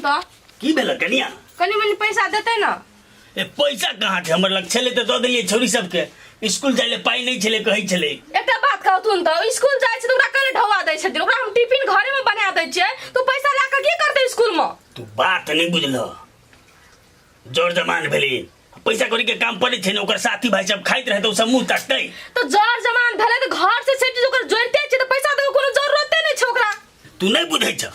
तो की भेल कनिया कनी मनी पैसा देते ना। ए पैसा कहाँ थे हमर लग छले त दऽ देलिए छोरी सबके स्कूल जाइले पाई नहीं छले कहै छले। एकटा बात कहू तुन तो स्कूल जाय छै त ओकरा कने ढवा दै छथिन ओकरा हम टिफिन घरे में बना दै छियै तू पैसा ला के की करते स्कूल में। तू बात नहीं बुझलो जोर जमान भेली पैसा करी के काम पड़े छै न ओकर साथी भाई सब खाइत रहे त ओ सब मुंह तकतै तो जोर जमान भेले त घर से सब चीज ओकर जोड़ते छै त पैसा देबे कोनो जरूरत नहीं छै ओकरा। तू नहीं बुझै छ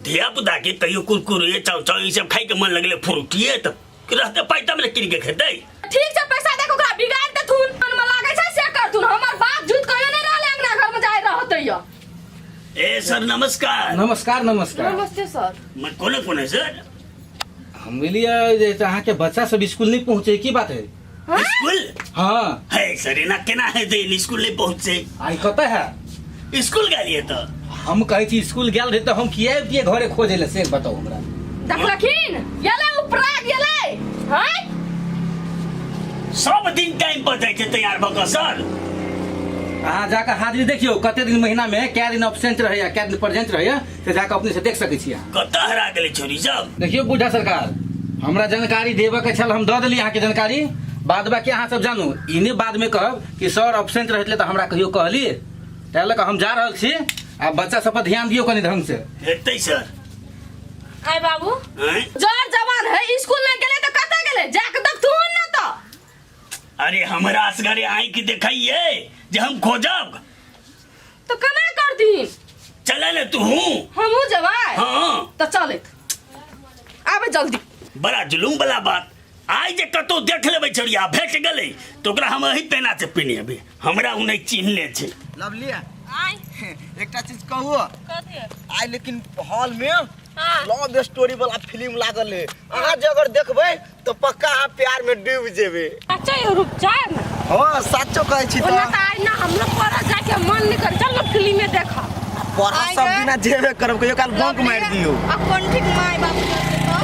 धिया पुता के कहियो कुरकुरे चाउ चाउ ई सब खाइ के मन लगले फुरुटिए त रहते पाई तब किन के खेतै। ठीक छै पैसा दे के ओकरा बिगाड़ दे थून मन में लागे छै से कर थून हमर बात झूठ कहियो नहीं रहले अंगना घर में जाय रहतै य। ए सर नमस्कार। नमस्कार नमस्कार। नमस्ते सर। मैं कोने सर हम मिलिए जे अहाँ के बच्चा सब स्कूल नहीं पहुंचे की बात है। स्कूल हाँ है सर ना केना है दे स्कूल नहीं पहुंचे आई कत है स्कूल गेलिए त हम कहै छी स्कूल गेल रहे तो हम किए दिए घरे खोजे ले से बताओ हमरा। देखलखिन येले उपरा गेले हैं सब दिन टाइम पर जाय छै तैयार भ क सर। अहाँ जाकर हाजिरी देखियो कते दिन महीना में क्या दिन एब्सेंट रहे या क्या दिन प्रेजेंट रहे से जाकर अपने से देख सकै छी। कत हरा गेले छोरी सब। देखियो बूढ़ा सरकार हमरा जानकारी देबे के छल हम दऽ देली अहाँ के जानकारी बाद बाकी अहाँ सब जानू इने बाद में कहब कि सर एब्सेंट रहले त हमरा कहियो कहली तैले हम जा रहल छी आ बच्चा सब पर ध्यान दियो कनी ढंग से। हेतै सर। आय बाबू जोर जवान है स्कूल में गेले त कत गेले जाके देख तू न त। अरे हमरा असगरे आंख देखाइए जे हम खोजब तो कना कर दी चले न तू हमहू जवाय हां त चले आबे जल्दी। बड़ा जुलूम वाला बात आई जे कतो देख लेबै छोरिया भेट गेलै तो ओकरा हम एही पेना से पिने अभी हमरा उ नहीं चिन्हले छै। लवली आय एकटा चीज कहू कथि आई लेकिन हॉल में लव स्टोरी वाला फिल्म लागल है अहाँ जे अगर देखबै तो पक्का अहाँ प्यार में डूब जेबै। अच्छा ये रुक जा ना। हां सच्चो कहै छी ओना त आई ना हम लोग पर जाके मन नहीं कर चल फिल्म में देखा पढ़ा सब दिना जेबे करब कहियो काल बंक मार दियो। अपन ठीक माय बाप तो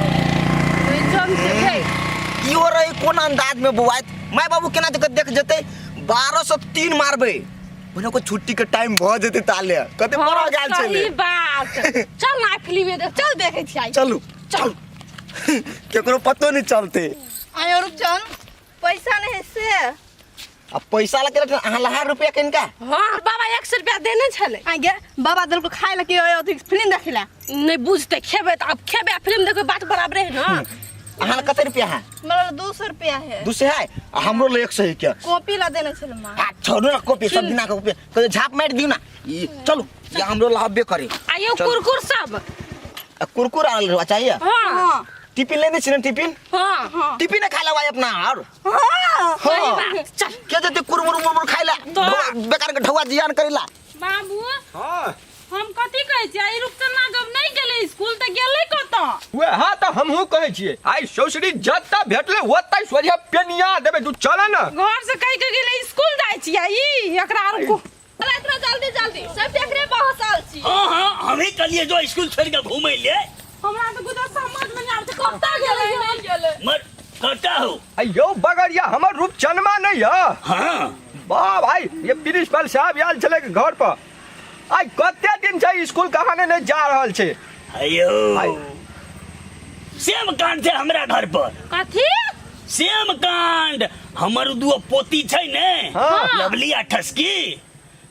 एग्जाम से है इहो रही कोन अंदाज में बुआइत माय बाबू केना देख जते 1203 मारबै ओने को छुट्टी के टाइम भ जेते ताले कते पढ़ा गेल छले। सही बात चल ना फिल्म में देख चल देखे छी आई चलू चल केकरो पतो नहीं चलते। आय रुक जान पैसा नहीं से अब पैसा लगे अहाँ लहा रुपया किनका। हां बाबा 100 रुपया देने छले आगे बाबा दल को खाए लगे अथी फिल्म देखला नहीं बुझते खेबे त अब खेबे फिल्म देखबे बात बराबर है ना। अहाँ कते रुपया है मेरा 200 रुपया है 200 है हमरो ले 100 है क्या कॉपी ला देने छले मां। आ छोड़ो ना कॉपी सब दिना कॉपी कहे झाप मार दियो ना ई चलो ये हमरो लाभबे करे। आयो कुरकुर सब कुरकुर आल रहा चाहिए। हां टिफिन लेने छिन टिफिन हां टिफिन खा ला भाई अपना और हां सही बात चल के जते कुरमुर मुरमुर खाइला बेकार के ढौआ जियान करिला। बाबू हां हम कथी कहै छी आई रुकना जब नहीं गेले स्कूल त गेले कत वे हाँ तो हमहू कहै छियै आई सौसरी जत्ता भेटले ओतै सोझे पेनिया देबे तू चल न घर से कहि के गेले स्कूल जाय छी आई एकरा और को चल इतना जल्दी जल्दी सब देख रे बहुत साल छी। हां हम ही कलिए जो स्कूल छोड़ के घूमे ले हमरा तो कुछ समझ में नहीं आते कब गेले नहीं गेले मर कटा हो अयो बगरिया हमर रूप चनमा नहीं है। हां वाह भाई ये प्रिंसिपल साहब आयल छले घर पर आई कते दिन से स्कूल कहाने नहीं जा रहल छे। अयो सेम कांड छै हमरा घर पर कथी सेम कांड हमर दुओ पोती छै ने हाँ। लवली आ ठसकी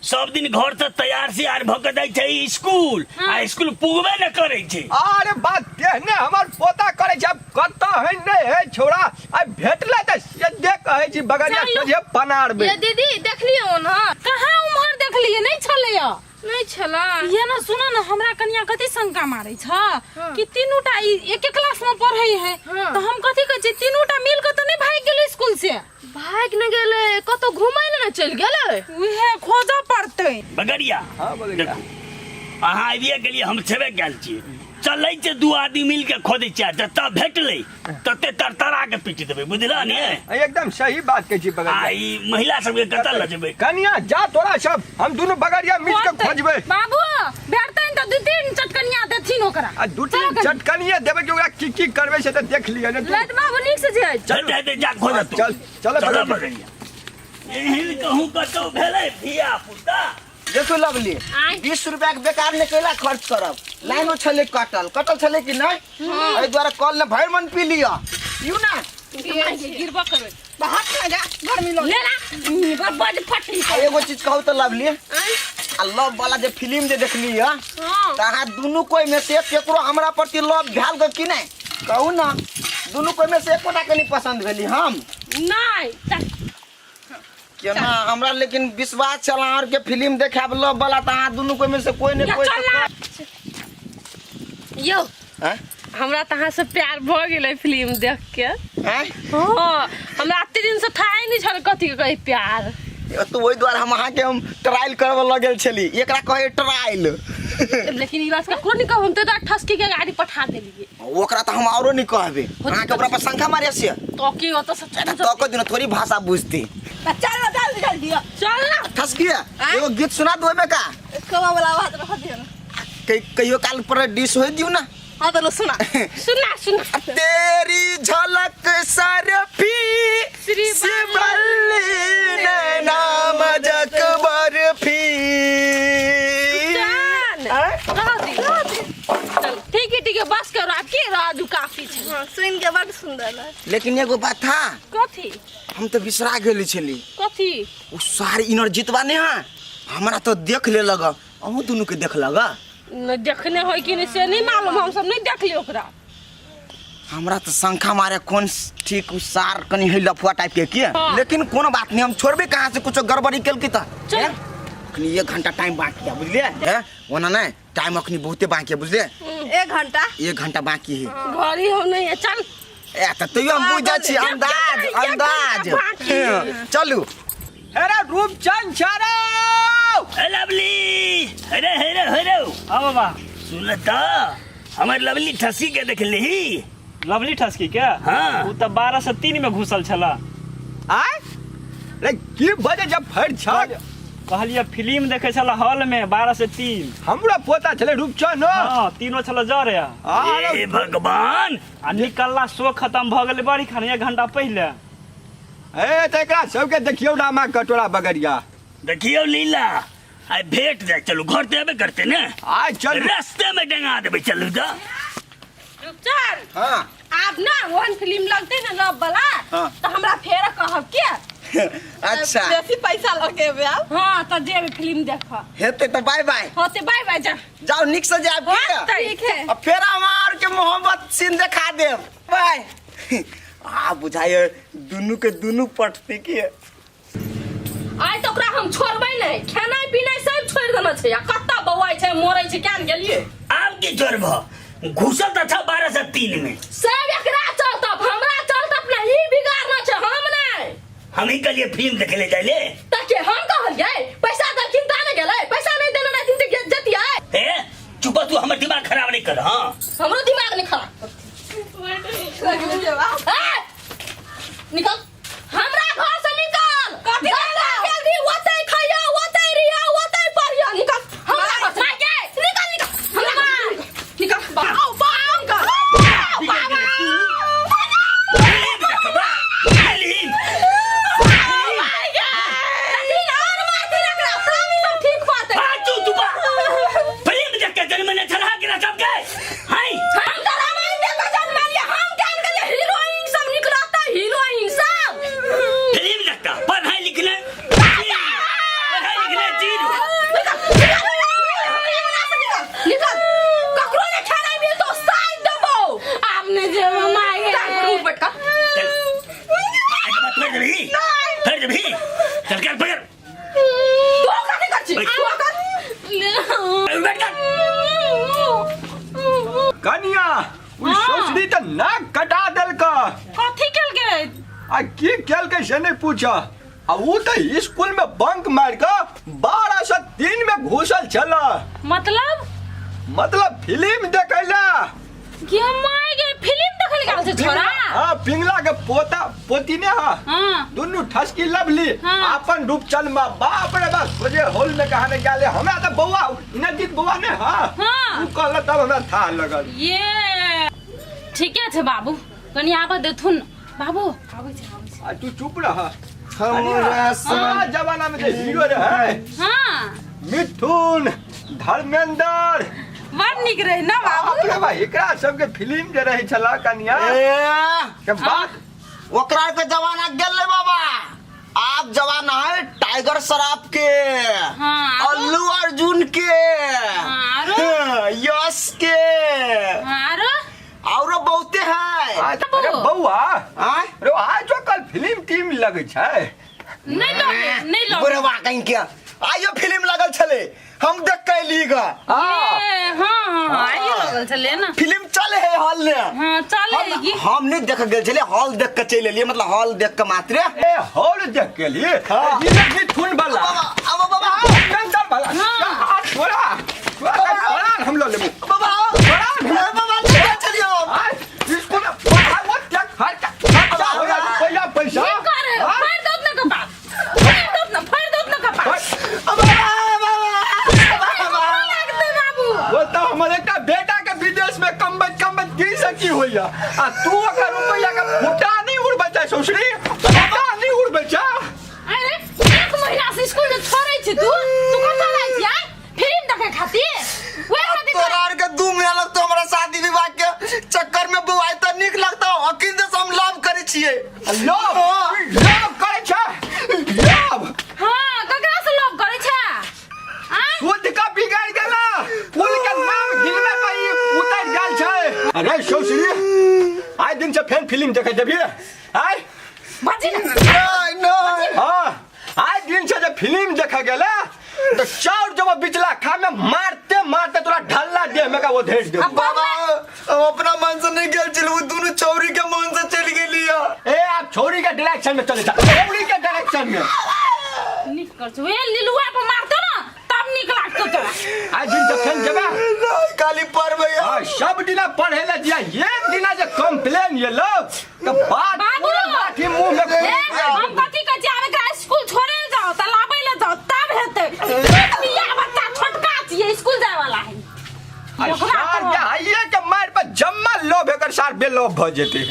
सब दिन घर से तैयार से आर भक जाय छै स्कूल आ स्कूल पुगबे न करे छै। अरे बात तेहने हमर पोता करे छै अब कत है नहीं है छोड़ा आई भेटले त सीधे कहै छी बगरिया सोझे पनारबे। ये दीदी देखलियो ना कहां उमर देखलिए नहीं छले नहीं छला ये ना सुनो ना हमरा कन्या कथी शंका मारै छ कि तीनूटा एक क्लास में पढ़ै है तो हम कथी कहै छी तीनूटा मिल के तो नहीं भाग गेल स्कूल से भाग न गेले कतो घुमाय ले न चल गेले उहे खोजऽ पड़तै बगरिया हां बगरिया देखो अहाँ आबिए गेलिए हम छेबे गेल छी चलै छै दू आदमी मिल के खोदै छै जत्ता भेटलै तते तरतरा के पीट देबै बुझला ने एकदम सही बात कहै छी बगरिया। आ ई महिला सब के कतऽ ल जेबै कनिया जा तोरा सब हम दोनों बगरिया मिल के खोजबै। बाबू बैठतै त दू तीन चटकनिया देथिन ओकरा आ दू तीन चटकनिया देबे के ओकरा की करबै से त देख लिया ने तू। लट बाबू नीक से जे चल जा खोज तू चल चल चल बगरिया बगरिया एहन कहूँ कतौ भेलै धिया पुता देखो लवली 20 रुपया के बेकार निकला खर्च करब लाइनो छले कटल छले कि नहीं एहि द्वारा कल ने भर मन पी लिया यू ना गिरबा करबे बाहर ना जा घर में ले ला बर्बाद फटली एगो चीज कहू तो लवली लव वाला जे फिल्म जे देखली है तहाँ दोनों कोई में से केकरो हमरा प्रति लव भेल गो कि नहीं कहू ना दोनों कोई में से एको टा के नहीं पसंद भेली हम नहीं केना हमरा लेकिन विश्वास चला और के फिल्म देखाब लव वाला तहाँ दोनों कोई में से कोई ने कोई यो हैं हमरा तहाँ से प्यार भ गेलै फिल्म देख के हैं हां हमरा अत्ते दिन से था नहीं छल कथी के कहे प्यार तो वही द्वारा हम अहाँ के हम ट्रायल करब लगल छली एकरा कहे ट्रायल लेकिन ई बात का कोन कहब हम तो ठसकी के गाड़ी पठा देलिए ओकरा तो हम औरो नहीं कहबे अहाँ के ओकरा पर शंका मारे से तो की हो तो सच तो को दिन थोड़ी भाषा बुझती चल ना जल्दी चल ना ठस गया एगो गीत सुना दो में का कवा वाला बात रख दियो ना कहियो काल पर डिश हो दियो ना हां तो सुना सुना तेरी झलक सरफी श्री बल्ली नैना मजक बर्फी ठीक है बस करो आपकी राजू काफी छे सुन के बड़ सुंदर है लेकिन एगो बात था कथी हम तो बिसरा गेली छली कथी उ सारी इनर जितवा ने हां हमरा तो देख ले लगा अहू दोनों के देख लगा न देखने होय कि नहीं से नहीं मालूम हम सब नहीं देखली ओकरा हमरा तो शंखा मारे कौन ठीक उ सार कनी है लफुआ टाइप के लेकिन कोनो बात नहीं हम छोड़बे कहां से कुछ गड़बड़ी केल की त चल अखनी 1 घंटा टाइम बाकी है बुझलिए हैं वना नहीं टाइम अखनी बहुते बाकी है बुझलिए 1 घंटा बाकी है घरी हो नहीं है चल ए त हम बुझा छी अंदाज चलू अरे रूपचंद चारो लवली अरे हाँ बाबा सुनता हमार लवली ठसी के देख ली लवली ठसकी क्या हाँ। वो तो 12 से 3 में घुसल छला आय रे की बजे जब फड़ छल कहलिए फिल्म देखे छला हॉल में 12 से 3 हमरा पोता छले रूपचंद हाँ तीनों छला जरे हे भगवान आ निकलला शो खत्म भ गेलै बड़ी खान 1 घंटा पहले ए त एकरा सबके देखियो रामा कटोरा बगरिया देखियो लीला आई भेट जाए चलो घर ते अबे करते ना आय चल रास्ते में डंगा देबे चलू तो चल हां आप ना वहन फिल्म लगते ना लव वाला हाँ। तो हमरा फेर कहब क्या अच्छा बेसी पैसा लगेबे आप हां तो जेबे फिल्म देखा हेते तो बाय बाय होते बाय बाय जा जाओ निक से जाब ठीक है अब फिर हमार के मोहब्बत सीन दिखा दे बाय आ बुझाए दोनों के दोनों पटते के आइ तो ओकरा हम छोड़बै नहीं खाना पीना सब छोड़ देना छै आ कत्ता बौआइ छै मोरै छै क्या गेलिए आप की छोड़ब घुसल तो था 12 से 3 में सब एकरा चलता हमरा चलता अपना ही बिगाड़ना छै हम नहीं हम ही कलिए फिल्म देखे ले जाइले ताकि हम कहलिए पैसा द चिंता नहीं गेलै पैसा नहीं देना रहथिन त जतियै ए चुप तू हमर दिमाग खराब नहीं कर हां हमरो दिमाग नहीं खराब निकल हमरा घर से निकल कथी जल्दी ओतै खइया ओतै रिया ओतै परिया निकल हमरा घर से निकल निकल बाऊ बाऊ बाबा कनिया उ सोचली त नाक कटा देलका कथी केल के आ की केल के से नहीं पूछा आ उ त स्कूल में बंक मार के 12 से 3 में घुसल छला मतलब फिल्म देखैला के माय गे फिल्म देखल गेल छै छोरा हां पिंगला के पोता पोती ने हां हां दोनों ठसकी लवली हाँ। अपन रूपचंद में बाप रे बाप सोजे हॉल में कहाने गेले हमरा त बौआ इनजीत बौआ ने हां हाँ। उ कहला तब हमरा था लगल ये ठीके छै बाबू कनी आबे देथुन बाबू आबै छै आ तू चुप रह हमरा समय जमाना में जे हीरो रहे हां मिथुन धर्मेंद्र बड़ निक रहे ना बाबू। बाप रे बा एकरा सबके फिल्म जे रहे छला कन्या के बात ओकरा के जमाना गेल बाबा। आप जमाना है टाइगर श्रॉफ के, हाँ, अल्लू अर्जुन के, हाँ, यश के, आरो औरो बहुते है। अरे बउआ आय? रे आज जो कल फिल्म टीम लगे छै नहीं लो बुढ़वा कहीं के आइयो फिल्म लगल छले, हम देख के अइली ग। हाँ आइए लगल छले ना। फिल्म चले है हॉल में। हाँ चलेगी। हम नहीं देख गेल छले, हॉल देख के चले लिए, मतलब हॉल देख के मात्र। ए हॉल देख के लिए हाँ। ये भी थुन वाला अब बाबा कंदर वाला हाँ। छोड़ा हम लोग लेबो बाबा बाबा ले चलियो। इसको ना वो तक खर्चा हो गया पहला पैसा ये कर फाड़ दो ना कपाट, फाड़ दो ना कपाट। लगते बाबू वो तो हमारे का बेटा के विदेश में कमबत की सकी होइया आ तू अगर रुपया का फुटा नहीं उड़ बचा ससुरी फुटा नहीं उड़ बचा। अरे एक महीना से स्कूल में छोड़ै छी तू कतऽ जाइ छी? आइ फिल्म देखे खातिर ओए खातिर तोरा आर के 2 महीना लगतो हमरा शादी विवाह के चक्कर में बुआई त निक लगता अकिन से हम लाभ करे छिए। लव करे छ लव हां ककरा से लव करै छै? आइ खुद का बिगाड़ गेला फूल के नाम गिनमे पई उतर गेल छै। अरे ससुरी आइ दिन से फेन फिल्म देखे देबी आइ बाजी ना नहीं हां आज दिन से जब फिल्म देखा गेला तो चार जब बिचला खा में मारते मारते तोरा ढल्ला दे में का वो भेज दे। बाबा हम अपना मन से नहीं गेल चल, वो दोनों चौरी के मन से चल गेली। ए आप छोरी के डायरेक्शन में चले जा, छोरी के डायरेक्शन में निक कर छ। ए लिलुआ पे मारतो ना तब निक लागतो तोरा। आज दिन से फेन जबा काली पर भैया हां सब दिना पढ़े ला दिया एक दिना जे कंप्लेन ये लोग तो बात बाबू लाठी मुंह में हम कथी कह छी? आबे का स्कूल छोड़े जाओ त लाबै ले जाओ तब हेतै। बिया बच्चा छोटका छिए स्कूल जाय वाला है। सार के हाइए के मार पर जम्मा लोभ एकर सार बेलोभ भ जेते।